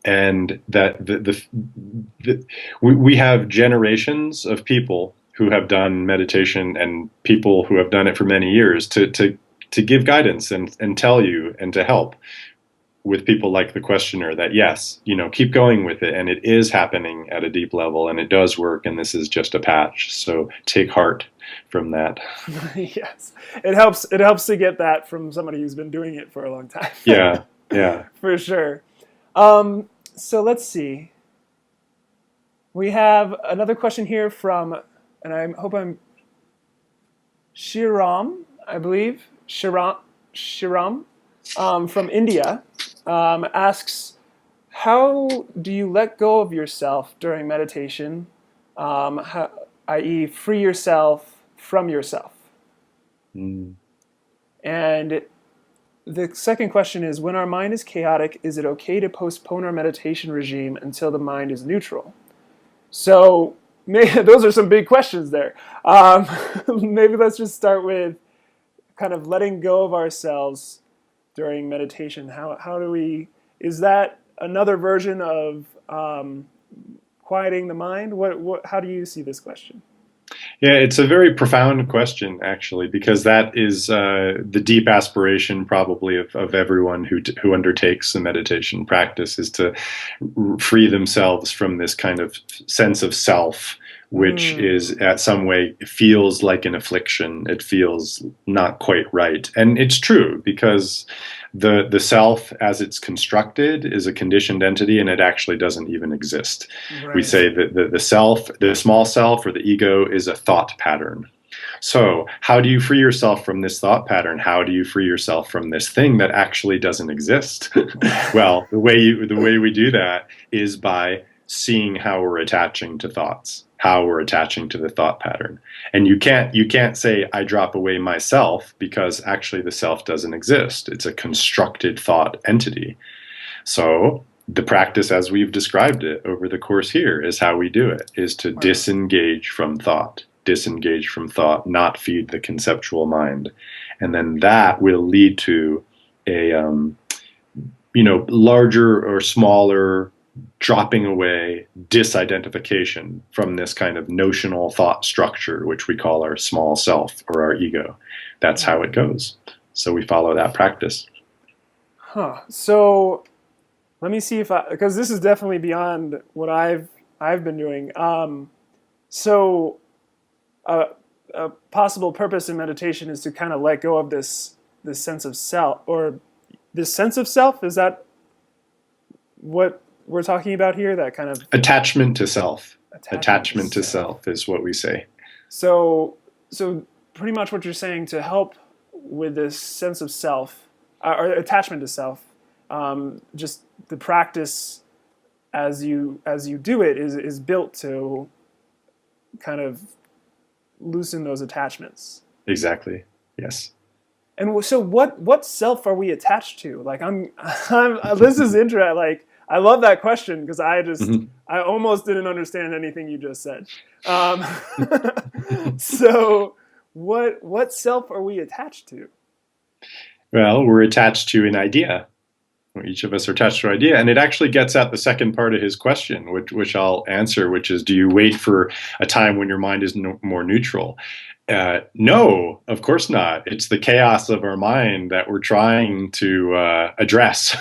Speaker 1: and that we have generations of people who have done meditation and people who have done it for many years to give guidance and tell you and to help with people like the questioner that yes, keep going with it, and it is happening at a deep level and it does work, and this is just a patch. So take heart from that.
Speaker 2: Yes, it helps to get that from somebody who's been doing it for a long time.
Speaker 1: Yeah, yeah.
Speaker 2: For sure. So let's see. We have another question here from, and I hope I'm Shiram, I believe. Shiram from India asks, how do you let go of yourself during meditation, i.e., free yourself from yourself?
Speaker 1: Mm.
Speaker 2: And the second question is, when our mind is chaotic, is it okay to postpone our meditation regime until the mind is neutral? So those are some big questions there. Maybe let's just start with kind of letting go of ourselves during meditation. How do we, is that another version of quieting the mind? How do you see this question?
Speaker 1: Yeah, it's a very profound question, actually, because that is the deep aspiration, probably, of everyone who undertakes a meditation practice, is to free themselves from this kind of sense of self, which is, at some way, feels like an affliction. It feels not quite right, and it's true because the self, as it's constructed, is a conditioned entity, and it actually doesn't even exist. We
Speaker 2: Right.
Speaker 1: say that the self, the small self or the ego, is a thought pattern. So how do you free yourself from this thought pattern? How do you free yourself from this thing that actually doesn't exist? Well, the way we do that is by seeing how we're attaching to thoughts, how we're attaching to the thought pattern. And you can't say I drop away myself, because actually the self doesn't exist. It's a constructed thought entity. So the practice, as we've described it over the course here, is how we do it, is to
Speaker 2: Wow.
Speaker 1: disengage from thought, not feed the conceptual mind. And then that will lead to a larger or smaller dropping away, disidentification from this kind of notional thought structure, which we call our small self or our ego. That's how it goes. So we follow that practice.
Speaker 2: Huh. So let me see because this is definitely beyond what I've been doing. So a possible purpose in meditation is to kind of let go of this sense of self, or this sense of self. Is that what we're talking about here? That kind of
Speaker 1: attachment to self.
Speaker 2: attachment
Speaker 1: To self is what we say.
Speaker 2: So pretty much what you're saying, to help with this sense of self, or attachment to self, just the practice as you do it is built to kind of loosen those attachments.
Speaker 1: Exactly. Yes.
Speaker 2: And so what self are we attached to? Like I'm this is interesting. Like I love that question, because I almost didn't understand anything you just said. So what self are we attached to?
Speaker 1: Well, we're attached to an idea. Each of us are attached to an idea. And it actually gets at the second part of his question, which I'll answer, which is, do you wait for a time when your mind is more neutral? No, of course not. It's the chaos of our mind that we're trying to address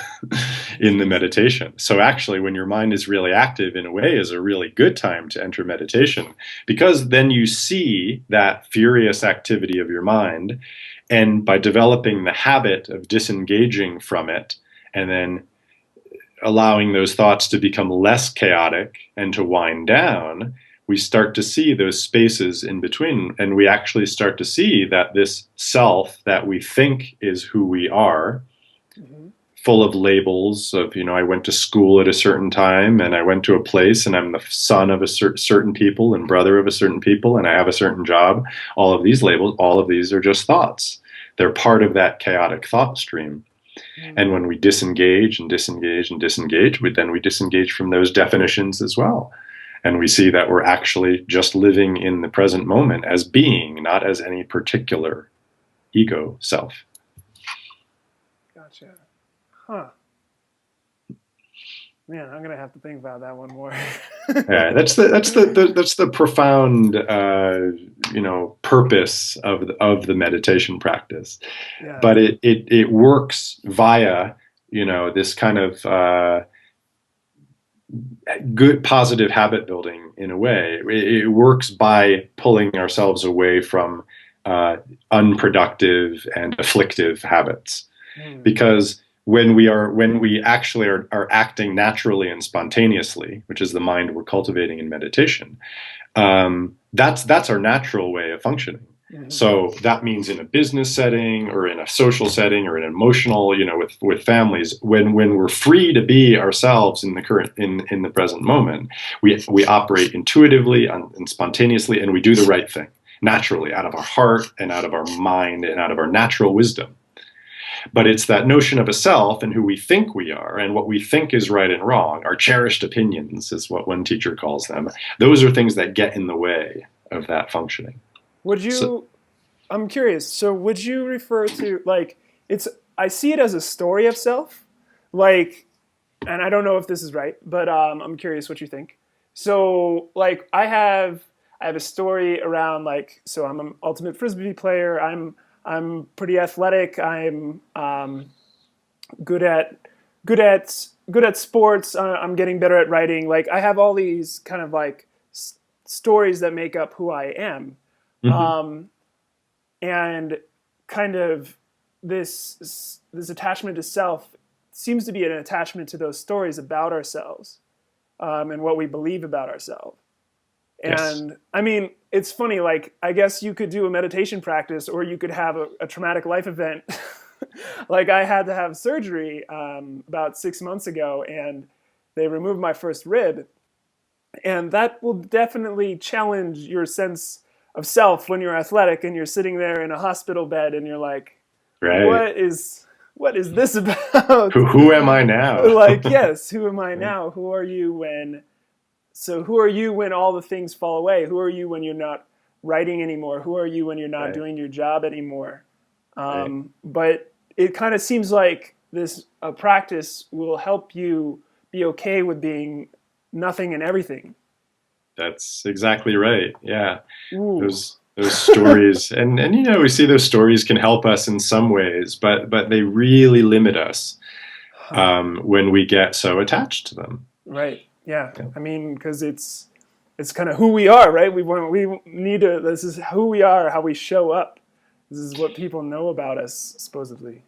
Speaker 1: in the meditation. So actually, when your mind is really active, in a way, is a really good time to enter meditation, because then you see that furious activity of your mind, and by developing the habit of disengaging from it, and then allowing those thoughts to become less chaotic and to wind down, we start to see those spaces in between, and we actually start to see that this self that we think is who we are full of labels of, I went to school at a certain time and I went to a place and I'm the son of a certain people and brother of a certain people and I have a certain job. All of these labels, all of these are just thoughts. They're part of that chaotic thought stream. And when we disengage and disengage and disengage, we disengage from those definitions as well. And we see that we're actually just living in the present moment as being, not as any particular ego self.
Speaker 2: Gotcha. Huh. Man, I'm gonna have to think about that one more.
Speaker 1: Yeah, that's the profound purpose of the meditation practice.
Speaker 2: Yeah.
Speaker 1: But it works via this kind of good positive habit building in a way. It works by pulling ourselves away from unproductive and afflictive habits, because when we actually are acting naturally and spontaneously, which is the mind we're cultivating in meditation, that's our natural way of functioning. So that means in a business setting or in a social setting or an emotional, with families, when we're free to be ourselves in the present moment, we operate intuitively and spontaneously, and we do the right thing naturally out of our heart and out of our mind and out of our natural wisdom. But it's that notion of a self and who we think we are and what we think is right and wrong, our cherished opinions is what one teacher calls them. Those are things that get in the way of that functioning.
Speaker 2: I'm curious, so would you refer to, I see it as a story of self, and I don't know if this is right, but I'm curious what you think. So, I have a story around, so I'm an ultimate frisbee player, I'm pretty athletic, I'm good at sports, I'm getting better at writing, I have all these kind of stories that make up who I am. And kind of this attachment to self seems to be an attachment to those stories about ourselves, and what we believe about ourselves.
Speaker 1: Yes.
Speaker 2: And I mean, it's funny, I guess you could do a meditation practice or you could have a traumatic life event. I had to have surgery about 6 months ago, and they removed my first rib. And that will definitely challenge your sense of self when you're athletic and you're sitting there in a hospital bed and you're like,
Speaker 1: right.
Speaker 2: What is this about?
Speaker 1: Who am I now?
Speaker 2: Yes, who am I now? Who are you when all the things fall away? Who are you when you're not writing anymore? Who are you when you're not doing your job anymore? But it kind of seems like this practice will help you be okay with being nothing and everything.
Speaker 1: That's exactly right. Yeah.
Speaker 2: Ooh.
Speaker 1: Those stories and we see those stories can help us in some ways, but they really limit us when we get so attached to them.
Speaker 2: Right. Yeah. I mean, because it's kind of who we are, right? We need to. This is who we are, how we show up. This is what people know about us, supposedly.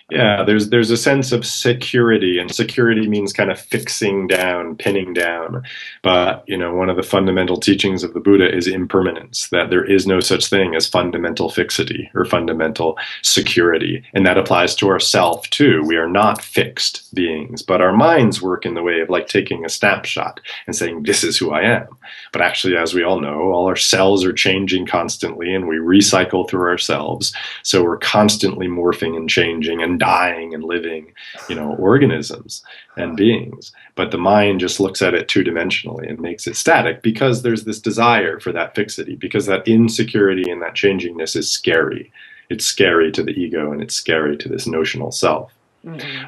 Speaker 1: Yeah, there's a sense of security, and security means kind of fixing down, pinning down. But, one of the fundamental teachings of the Buddha is impermanence, that there is no such thing as fundamental fixity or fundamental security. And that applies to ourself too. We are not fixed beings, but our minds work in the way of taking a snapshot and saying, this is who I am. But actually, as we all know, all our cells are changing constantly and we recycle through ourselves. So we're constantly morphing and changing and dying and living, organisms and beings. But the mind just looks at it two-dimensionally and makes it static because there's this desire for that fixity, because that insecurity and that changingness is scary. It's scary to the ego and it's scary to this notional self.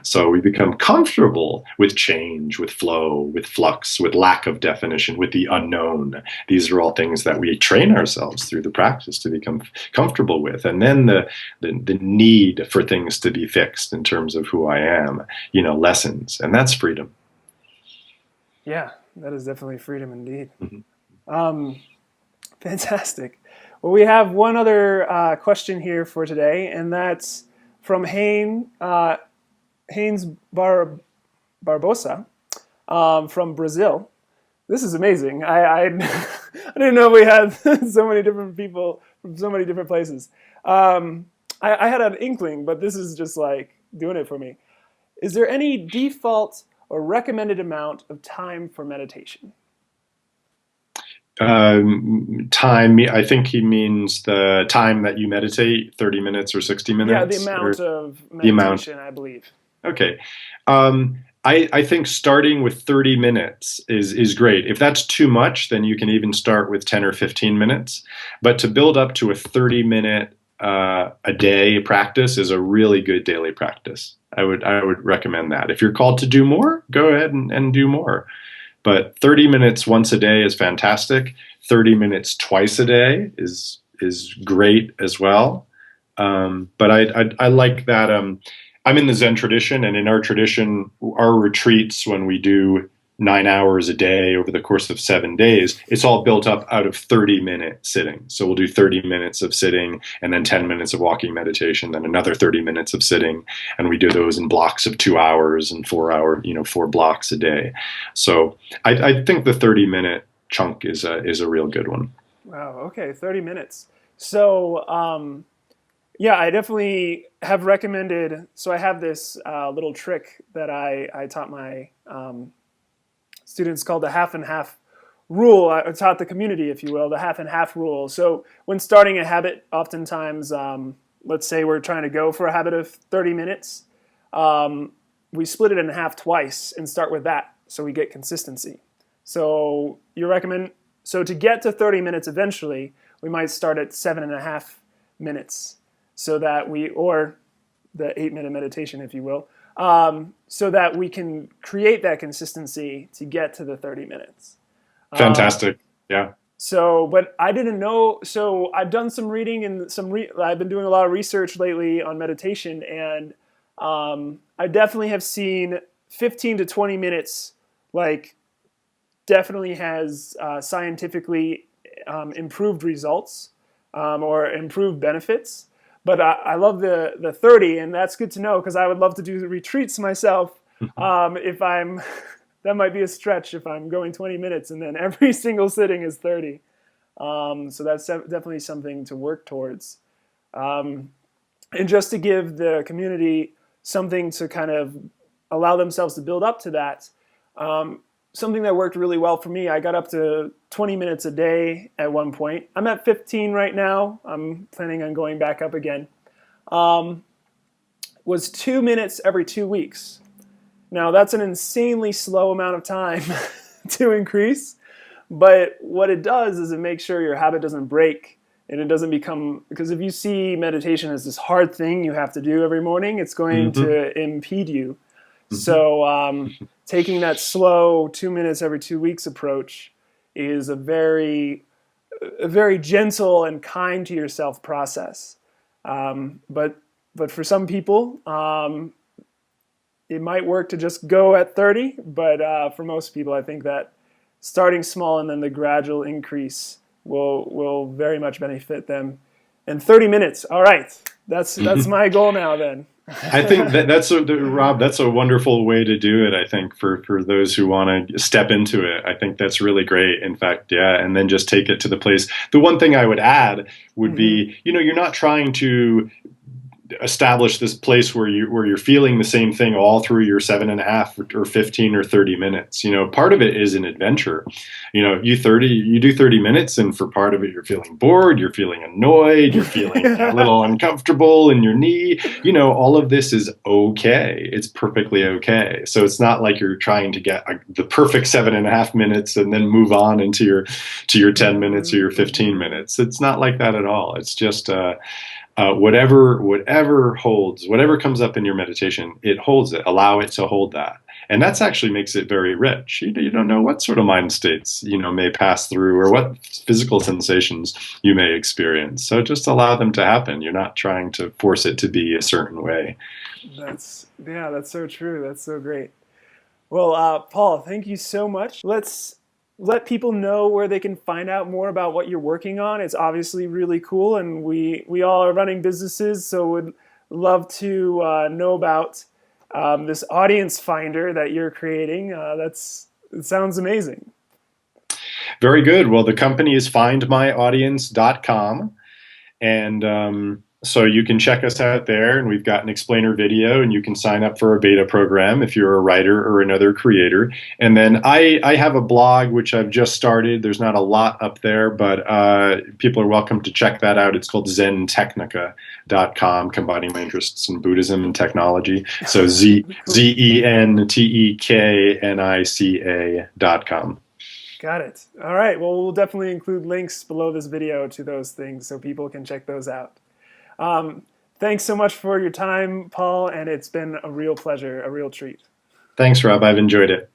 Speaker 1: So we become comfortable with change, with flow, with flux, with lack of definition, with the unknown. These are all things that we train ourselves through the practice to become comfortable with. And then the need for things to be fixed in terms of who I am, lessens. And that's freedom.
Speaker 2: Yeah, that is definitely freedom indeed. Fantastic. Well, we have one other question here for today, and that's from Haynes Barbosa from Brazil. This is amazing. I didn't know we had so many different people from so many different places. I had an inkling, but this is just doing it for me. Is there any default or recommended amount of time for meditation?
Speaker 1: Time, I think he means the time that you meditate, 30 minutes or 60
Speaker 2: Yeah, the
Speaker 1: minutes, or
Speaker 2: amount of
Speaker 1: the amount.
Speaker 2: meditation, I believe.
Speaker 1: Okay. I think starting with 30 minutes is great. If that's too much, then you can even start with 10 or 15 minutes. But to build up to a 30-minute a day practice is a really good daily practice. I would recommend that. If you're called to do more, go ahead and do more. But 30 minutes once a day is fantastic. 30 minutes twice a day is great as well. But I like that. I'm in the Zen tradition, and in our tradition, our retreats, when we do 9 hours a day over the course of 7 days, it's all built up out of 30-minute sitting. So we'll do 30 minutes of sitting and then 10 minutes of walking meditation, then another 30 minutes of sitting. And we do those in blocks of 2 hours and 4 hour, 4 blocks a day. So I think the 30-minute chunk is a real good one.
Speaker 2: Wow, okay, 30 minutes. So, yeah, I definitely have recommended. So I have this little trick that I taught my students called the half and half rule. I taught the community, if you will, the half and half rule. So when starting a habit, oftentimes, let's say we're trying to go for a habit of 30 minutes, we split it in half twice and start with that so we get consistency. So so to get to 30 minutes eventually, we might start at 7.5 minutes so that or the 8-minute meditation, if you will, so that we can create that consistency to get to the 30 minutes.
Speaker 1: Fantastic. Yeah.
Speaker 2: So, but I didn't know. So I've done some reading and I've been doing a lot of research lately on meditation, and I definitely have seen 15 to 20 minutes, like, definitely has scientifically improved results or improved benefits. But I love the 30, and that's good to know because I would love to do the retreats myself. If I'm, that might be a stretch if I'm going 20 minutes and then every single sitting is 30. So that's definitely something to work towards. And just to give the community something to kind of allow themselves to build up to that, something that worked really well for me, I got up to 20 minutes a day at one point. I'm at 15 right now. I'm planning on going back up again. Was 2 minutes every 2 weeks. Now, that's an insanely slow amount of time to increase, but what it does is it makes sure your habit doesn't break and it doesn't become, because if you see meditation as this hard thing you have to do every morning, it's going to impede you. So taking that slow 2 minutes every 2 weeks approach is a very gentle and kind to yourself process. But for some people, it might work to just go at 30. But for most people, I think that starting small and then the gradual increase will very much benefit them. And 30 minutes, all right, that's my goal now then.
Speaker 1: I think Rob, that's a wonderful way to do it. I think for those who want to step into it, I think that's really great. In fact, yeah, and then just take it to the place. The one thing I would add would be, you're not trying to establish this place where you're feeling the same thing all through your 7.5 or 15 or 30 minutes. Part of it is an adventure. You do 30 minutes, and for part of it, you're feeling bored, you're feeling annoyed, you're feeling a little uncomfortable in your knee. All of this is okay. It's perfectly okay. So it's not like you're trying to get the perfect 7.5 minutes and then move on into your 10 minutes or your 15 minutes. It's not like that at all. It's just whatever holds, whatever comes up in your meditation, it holds it. Allow it to hold that. And that's actually makes it very rich. You don't know what sort of mind states, may pass through or what physical sensations you may experience. So just allow them to happen. You're not trying to force it to be a certain way.
Speaker 2: That's so true. That's so great. Well, Paul, thank you so much. Let's let people know where they can find out more about what you're working on. It's obviously really cool, and we all are running businesses, so would love to know about this audience finder that you're creating. It sounds amazing.
Speaker 1: Very good. Well, the company is findmyaudience.com, and So you can check us out there, and we've got an explainer video, and you can sign up for a beta program if you're a writer or another creator. And then I have a blog which I've just started. There's not a lot up there, but people are welcome to check that out. It's called zentechnica.com, combining my interests in Buddhism and technology. So
Speaker 2: Cool.
Speaker 1: Zenteknica.com.
Speaker 2: Got it. All right. Well, we'll definitely include links below this video to those things so people can check those out. Thanks so much for your time, Paul, and it's been a real pleasure, a real treat.
Speaker 1: Thanks, Rob. I've enjoyed it.